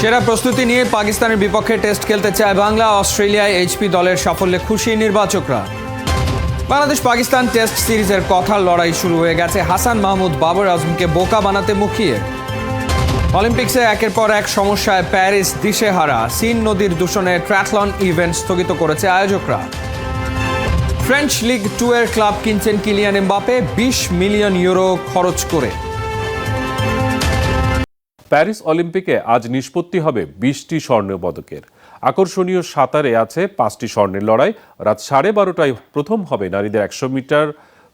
সেরা প্রস্তুতি নিয়ে পাকিস্তানের বিপক্ষে টেস্ট খেলতে চায় বাংলা। অস্ট্রেলিয়ায় এইচপি দলের সাফল্যে খুশি নির্বাচকরা। বাংলাদেশ পাকিস্তান টেস্ট সিরিজের কথার লড়াই শুরু হয়ে গেছে। হাসান মাহমুদ বাবর আজমকে বোকা বানাতে মুখিয়ে। অলিম্পিক্সে একের পর এক সমস্যায় প্যারিস দিশেহারা। সিন নদীর দূষণে ট্রায়াথলন ইভেন্ট স্থগিত করেছে আয়োজকরা। ফ্রেঞ্চ লিগ 2 এর ক্লাব কিনছেন কিলিয়ান এমবাপে 20 মিলিয়ন ইউরো খরচ করে। প্যারিস অলিম্পিকে আজ নিষ্পত্তি হবে 20টি স্বর্ণ পদকের। আকর্ষণীয় সাঁতারে আছে 5টি স্বর্ণের লড়াই। রাত 12:30টায় প্রথম হবে নারীদের 100 মিটার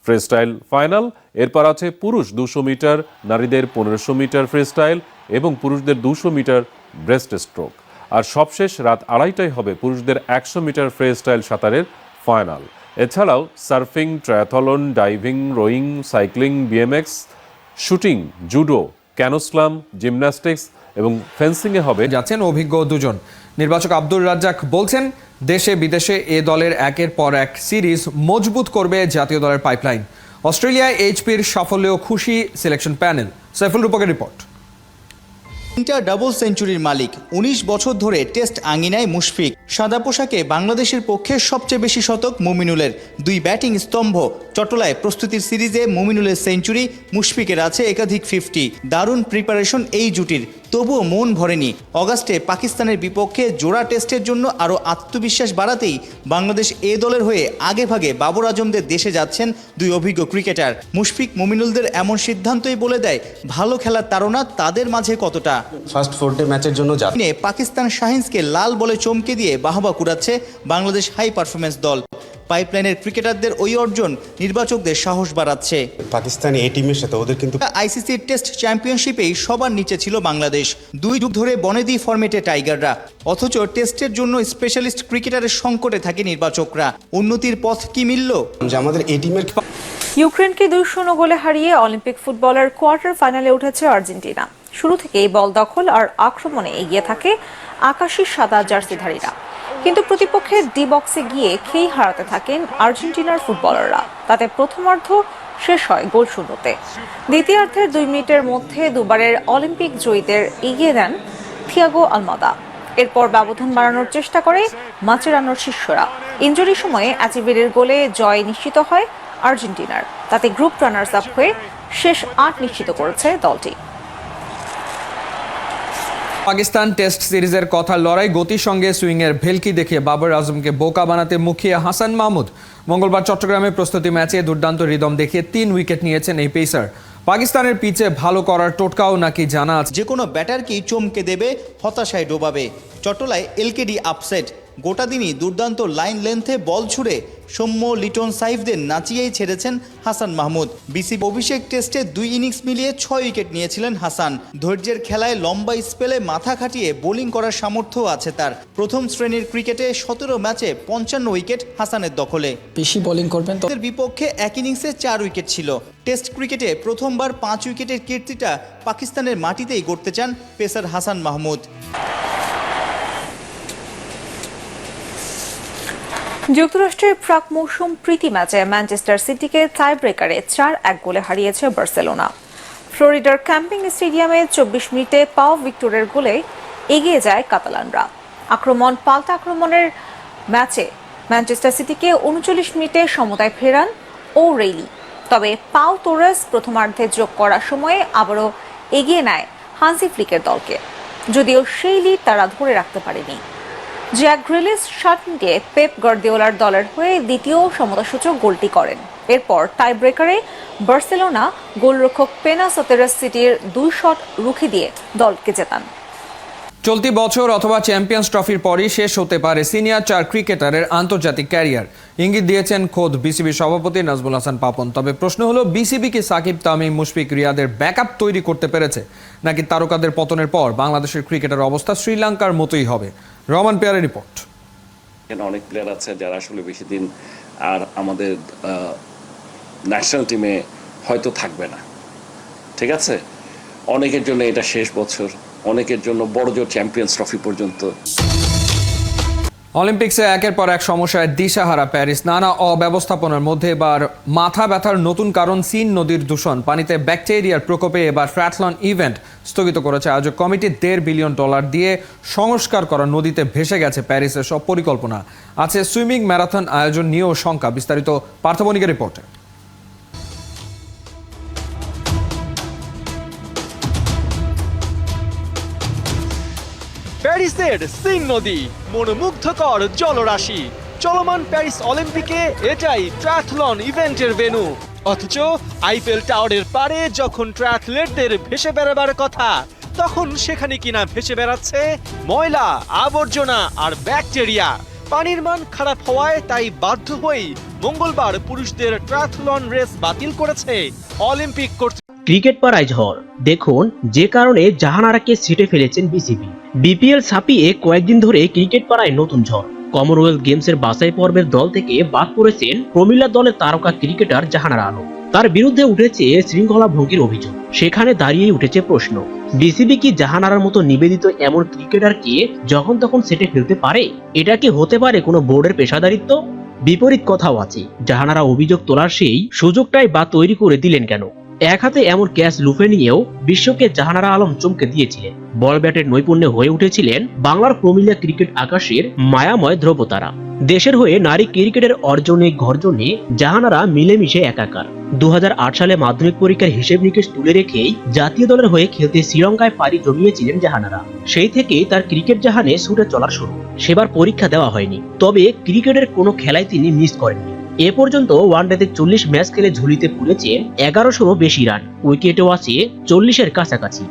ফ্রিস্টাইল ফাইনাল। এরপর আছে পুরুষ 200 মিটার, নারীদের 1500 মিটার ফ্রিস্টাইল এবং পুরুষদের 200 মিটার ব্রেস্ট স্ট্রোক। আর সবশেষ রাত 2:30টায় হবে পুরুষদের 100 মিটার ফ্রিস্টাইল সাঁতারের ফাইনাল। এছাড়াও surfing, triathlon, diving, rowing, cycling, BMX, shooting, judo, canoe slalom, gymnastics এবং ফেন্সিংয়ে হবে যাচ্ছেন অভিজ্ঞ দুজন। নির্বাচক আব্দুর রাজ্জাক বলছেন, দেশে বিদেশে এ দলের একের পর এক সিরিজ মজবুত করবে জাতীয় দলের পাইপলাইন। অস্ট্রেলিয়ায় এইচপির সাফল্যেও খুশি সিলেকশন প্যানেল। সাইফুল রূপকের রিপোর্ট। তিনটা ডাবল সেঞ্চুরির মালিক, 19 বছর ধরে টেস্ট আঙিনায় মুশফিক। সাদা পোশাকে বাংলাদেশের পক্ষে সবচেয়ে বেশি শতক মুমিনুলের। 2 ব্যাটিং স্তম্ভ। চট্টলায় প্রস্তুতির সিরিজে মুমিনুলের সেঞ্চুরি, মুশফিকের আছে একাধিক 50। দারুণ প্রিপারেশন এই জুটির, তবুও মন ভরেনি। অগাস্টে পাকিস্তানের বিপক্ষে জোড়া টেস্টের জন্য আরও আত্মবিশ্বাস বাড়াতেই বাংলাদেশ এ দলের হয়ে আগেভাগে বাবর আজমদের দেশে যাচ্ছেন 2 অভিজ্ঞ ক্রিকেটার। মুশফিক মুমিনুলদের এমন সিদ্ধান্তই বলে দেয় ভালো খেলার তাড়না তাদের মাঝে কতটা। ফার্স্ট 4 ডে ম্যাচের জন্য পাকিস্তান শাহিনকে লাল বলে চমকে দিয়ে বাহবা কুড়াচ্ছে বাংলাদেশ হাই পারফরমেন্স দল। পাইপলাইনের ক্রিকেটারদের ওই অর্জন নির্বাচকদের সাহস বাড়াচ্ছে। পাকিস্তানি এই টিমের সাথে ওদের কিন্তু আইসিসি টেস্ট চ্যাম্পিয়নশিপেই সবার নিচে ছিল বাংলাদেশ। 2 যুগ ধরে বনেদি ফরম্যাটে টাইগাররা, অথচ টেস্টের জন্য স্পেশালিস্ট ক্রিকেটারের সংকটে থাকে নির্বাচকরা। উন্নতির পথ কি মিলল? যে আমাদের এই টিমের ইউক্রেনকে 2-0 গোলে হারিয়ে অলিম্পিক ফুটবলার কোয়ার্টার ফাইনালে উঠেছে আর্জেন্টিনা। শুরু থেকেই বল দখল আর আক্রমণে এগিয়ে থাকে আকাশী সাদা জার্সিধারীরা, কিন্তু প্রতিপক্ষের ডি বক্সে গিয়ে খেই হারাতে থাকেন আর্জেন্টিনার ফুটবলাররা। তাতে প্রথমার্ধ শেষ হয় গোল শূন্যতে। দ্বিতীয়ার্ধের 2 মিনিটের মধ্যে দুবারের অলিম্পিক জয়ীদের এগিয়ে দেন থিয়াগো আলমাদা। এরপর ব্যবধান বাড়ানোর চেষ্টা করে মাচেরানোর শিষ্যরা। ইনজুরি সময়ে অ্যাচিভেরের গোলে জয় নিশ্চিত হয় আর্জেন্টিনার। তাতে গ্রুপ রানার্স আপ হয়ে শেষ 8 নিশ্চিত করেছে দলটি। পাকিস্তান টেস্ট সিরিজের কথার লড়াই গতির সঙ্গে সুইংয়ের ভেলকি দেখে বাবর আজমকে বোকা বানাতে মুখিয়ে হাসান মাহমুদ। মঙ্গলবার চট্টগ্রামে প্রস্তুতি ম্যাচে দুর্দান্ত রিদম দেখিয়ে 3 উইকেট নিয়েছেন এই পেসার। পাকিস্তানের পিচে ভালো করার টোটকাও নাকি জানা আছে। যে কোনো ব্যাটারকেই চমকে দেবে, হতাশায় ডোবাবে। চট্টলায় এলকেডি আপসেট। গোটা দিনই দুর্দান্ত লাইন লেন্থে বল ছুড়ে সৌম্য, লিটন, সাইফদের নাচিয়েই ছেড়েছেন হাসান মাহমুদ। বিসিবি অভিষেক টেস্টে 2 ইনিংস মিলিয়ে 6 উইকেট নিয়েছিলেন হাসান। ধৈর্যের খেলায় লম্বা স্পেলে মাথা খাটিয়ে বোলিং করার সামর্থ্য আছে তার। প্রথম শ্রেণীর ক্রিকেটে 17 ম্যাচে 55 উইকেট হাসানের দখলে। বেশি বোলিং করবেন তো বিপক্ষে এক ইনিংসে 4 উইকেট ছিল। টেস্ট ক্রিকেটে প্রথমবার 5 উইকেটের কীর্তিটা পাকিস্তানের মাটিতেই গড়তে চান পেসার হাসান মাহমুদ। যুক্তরাষ্ট্রের প্রাক মৌসুম প্রীতি ম্যাচে ম্যানচেস্টার সিটিকে টাই ব্রেকারে 4-1 গোলে হারিয়েছে বার্সেলোনা। ফ্লোরিডার ক্যাম্পিং স্টেডিয়ামে 24 মিনিটে পাও ভিক্টরের গোলে এগিয়ে যায় কাতালানরা। পাল্টা আক্রমণের ম্যাচে ম্যানচেস্টার সিটিকে 39 মিনিটে সমতায় ফেরান ও'রেইলি। তবে পাও তোরেস প্রথমার্ধে যোগ করার সময়ে আবারও এগিয়ে নেয় হান্সি ফ্লিকের দলকে, যদিও সেই লিড তারা ধরে রাখতে পারেনি। জ্যাক গ্রিলিশ 60 মিনিটে পেপ গার্দিওলার দলের হয়ে দ্বিতীয় সমতাসূচক গোলটি করেন। এরপর টাই ব্রেকারে বার্সেলোনা গোলরক্ষক পেনা সতেরাস সিটির 2 শট রুখে দিয়ে দলকে জেতান। চলতি বছর অথবা চ্যাম্পিয়ন্স ট্রফির পরই শেষ হতে পারে সিনিয়র 4 ক্রিকেটারের আন্তর্জাতিক ক্যারিয়ার, ইঙ্গিত দিয়েছেন খোদ বিসিবি সভাপতি নাজমুল হাসান পাপন। তবে প্রশ্ন হলো, বিসিবি কি সাকিব, তামিম, মুশফিক, রিয়াদের ব্যাকআপ তৈরি করতে পেরেছে, নাকি তারকাদের পতনের পর বাংলাদেশের ক্রিকেটের অবস্থা শ্রীলঙ্কার মতোই হবে? রহমান পেয়ারের রিপোর্ট। এখানে অনেক প্লেয়ার আছে যারা আসলে বেশি দিন আর আমাদের ন্যাশনাল টিমে হয়তো থাকবে না। ঠিক আছে, অনেকের জন্য এটা শেষ বছর, অনেকের জন্য বড়জোর চ্যাম্পিয়ন্স ট্রফি পর্যন্ত। অলিম্পিক্সে একের পর এক সমস্যায় দিশাহারা প্যারিস। নানা অব্যবস্থাপনার মধ্যে এবার মাথা ব্যথার নতুন কারণ সিন নদীর দূষণ। পানিতে ব্যাকটেরিয়ার প্রকোপে এবার ট্রায়াথলন ইভেন্ট স্থগিত করেছে আয়োজক কমিটি। $1.5 বিলিয়ন দিয়ে সংস্কার করা নদীতে ভেসে গেছে প্যারিসের সব পরিকল্পনা। আছে সুইমিং ম্যারাথন আয়োজন নিয়েও শঙ্কা। বিস্তারিত পার্থবণিকের রিপোর্টে। প্যারিসের সিন নদী, মনোমুগ্ধকর জলরাশি। চলমান প্যারিস অলিম্পিকে এটাই ট্রায়াথলন ইভেন্টের ভেন্যু। অথচ আইফেল টাওয়ারের পারে যখন ট্রায়াথলেটদের ভেসে বেড়াবার কথা, তখন সেখানে কিনা ভেসে বেড়াচ্ছে ময়লা, আবর্জনা আর ব্যাকটেরিয়া। পানির মান খারাপ হওয়ায় তাই বাধ্য হয়েই মঙ্গলবার পুরুষদের ট্রায়াথলন রেস বাতিল করেছে অলিম্পিক কর্তৃপক্ষ। ক্রিকেট পাড়ায় ঝড়, দেখুন যে কারণে জাহানারাকে ছিটে ফেলেছেন বিসিবি। বিপিএল ছাপিয়ে কয়েকদিন ধরে ক্রিকেট পাড়ায় নতুন ঝড়। কমনওয়েলথ গেমসের বাছাই পর্বের দল থেকে বাদ পড়েছেন প্রমিলা দলের তারকা ক্রিকেটার জাহানারা আলম। তার বিরুদ্ধে উঠেছে শৃঙ্খলা ভঙ্গের অভিযোগ। সেখানে দাঁড়িয়ে উঠেছে প্রশ্ন, বিসিবি কি জাহানারার মতো নিবেদিত এমন ক্রিকেটারকে যখন তখন সেটে ফেলতে পারে? এটা কি হতে পারে কোনো বোর্ডের পেশাদারিত্ব? বিপরীত কথাও আছে, জাহানারা অভিযোগ তোলার সেই সুযোগটাই বা তৈরি করে দিলেন কেন? এক হাতে এমন ক্যাচ লুফে নিয়েও বিশ্বকে জাহানারা আলম চমকে দিয়েছিলেন। বল ব্যাটের নৈপুণ্যে হয়ে উঠেছিলেন বাংলার প্রমিলা ক্রিকেট আকাশের মায়াময় ধ্রুবতারা। দেশের হয়ে নারী ক্রিকেটের অর্জনে গর্জনে জাহানারা মিলেমিশে একাকার। 2008 সালে মাধ্যমিক পরীক্ষার হিসেব নিকেশ তুলে রেখেই জাতীয় দলের হয়ে খেলতে শ্রীলঙ্কায় পাড়ি জমিয়েছিলেন জাহানারা। সেই থেকেই তার ক্রিকেট জাহানে ছুটে চলার শুরু। সেবার পরীক্ষা দেওয়া হয়নি, তবে ক্রিকেটের কোনো খেলায় তিনি মিস করেননি। এ পর্যন্ত ওয়ানডেতে 40 ম্যাচ খেলে ঝুলিতে পুড়েছেন 1100 বেশি রান। উইকেটও আছে 40-এর কাছাকাছি।